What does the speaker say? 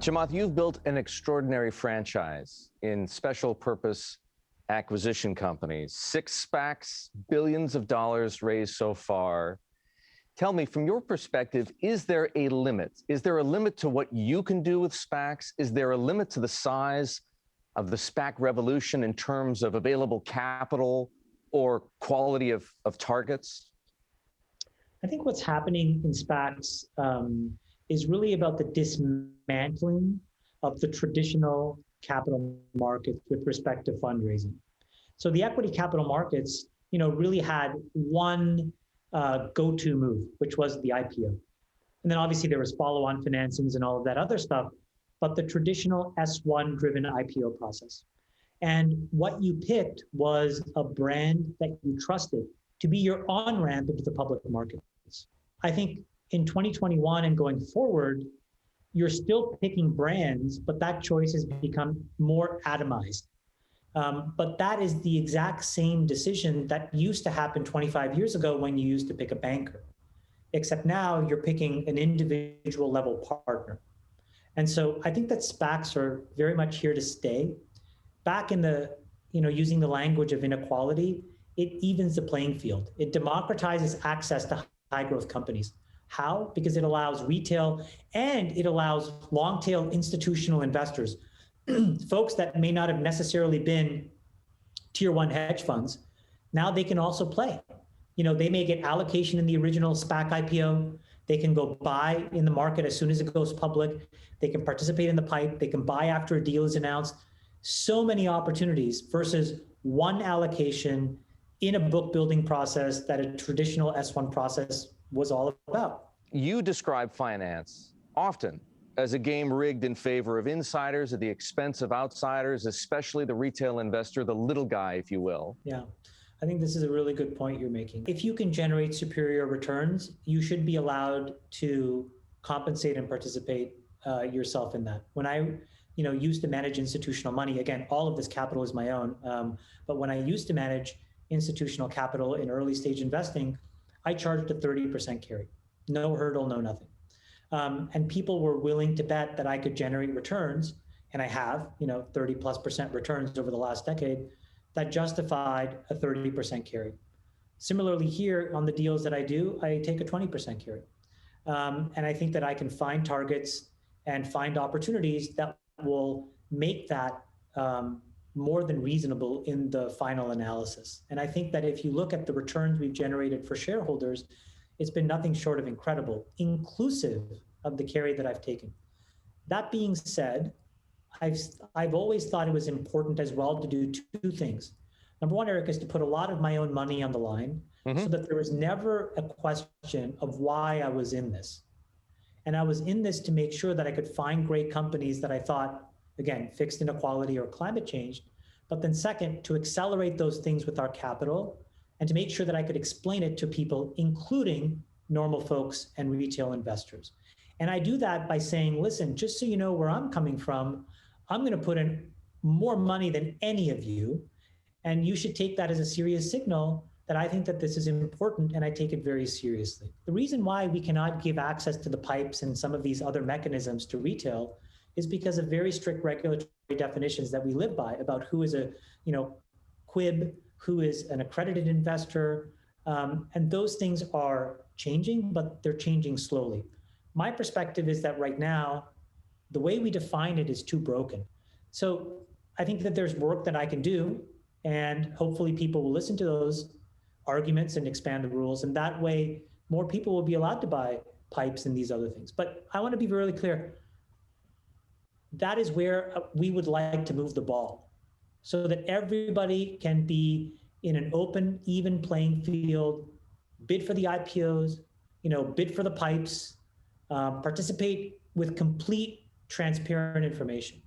Chamath, you've built an extraordinary franchise in special purpose acquisition companies. 6 SPACs, billions of dollars raised so far. Tell me, from your perspective, is there a limit? Is there a limit to what you can do with SPACs? Is there a limit to the size of the SPAC revolution in terms of available capital or quality of targets? I think what's happening in SPACs is really about the dismantling of the traditional capital markets with respect to fundraising. So the equity capital markets, really had one go-to move, which was the IPO. And then obviously there was follow-on financings and all of that other stuff, but the traditional S1 driven IPO process. And what you picked was a brand that you trusted to be your on-ramp into the public markets. I think in 2021 and going forward, you're still picking brands, but that choice has become more atomized. But that is the exact same decision that used to happen 25 years ago when you used to pick a banker. Except now you're picking an individual level partner. And so I think that SPACs are very much here to stay. Back in the, using the language of inequality, it evens the playing field. It democratizes access to high growth companies. How? Because it allows retail and it allows long tail institutional investors, folks that may not have necessarily been tier one hedge funds. Now they can also play. They may get allocation in the original SPAC IPO. They can go buy in the market as soon as it goes public. They can participate in the pipe. They can buy after a deal is announced. So many opportunities versus one allocation in a book building process that a traditional S1 process was all about. You describe finance often as a game rigged in favor of insiders at the expense of outsiders, especially the retail investor, the little guy, if you will. Yeah, I think this is a really good point you're making. If you can generate superior returns, you should be allowed to compensate and participate yourself in that. When I used to manage institutional money, again, all of this capital is my own, but when I used to manage institutional capital in early stage investing, I charged a 30% carry. No hurdle, no nothing. And people were willing to bet that I could generate returns, and I have, 30+% returns over the last decade that justified a 30% carry. Similarly here on the deals that I do, I take a 20% carry. And I think that I can find targets and find opportunities that will make that more than reasonable in the final analysis. And I think that if you look at the returns we've generated for shareholders, it's been nothing short of incredible, inclusive of the carry that I've taken. That being said, I've always thought it was important as well to do two things. Number one, Erik, is to put a lot of my own money on the line so that there was never a question of why I was in this. And I was in this to make sure that I could find great companies that I thought, again, fixed inequality or climate change. But then second, to accelerate those things with our capital and to make sure that I could explain it to people, including normal folks and retail investors. And I do that by saying, listen, just so you know where I'm coming from, I'm going to put in more money than any of you. And you should take that as a serious signal that I think that this is important and I take it very seriously. The reason why we cannot give access to the pipes and some of these other mechanisms to retail is because of very strict regulatory definitions that we live by about who is a quib, who is an accredited investor. And those things are changing, but they're changing slowly. My perspective is that right now, the way we define it is too broken. So I think that there's work that I can do, and hopefully people will listen to those arguments and expand the rules. And that way, more people will be allowed to buy pipes and these other things. But I want to be really clear. That is where we would like to move the ball so that everybody can be in an open, even playing field, bid for the IPOs, bid for the pipes, participate with complete transparent information.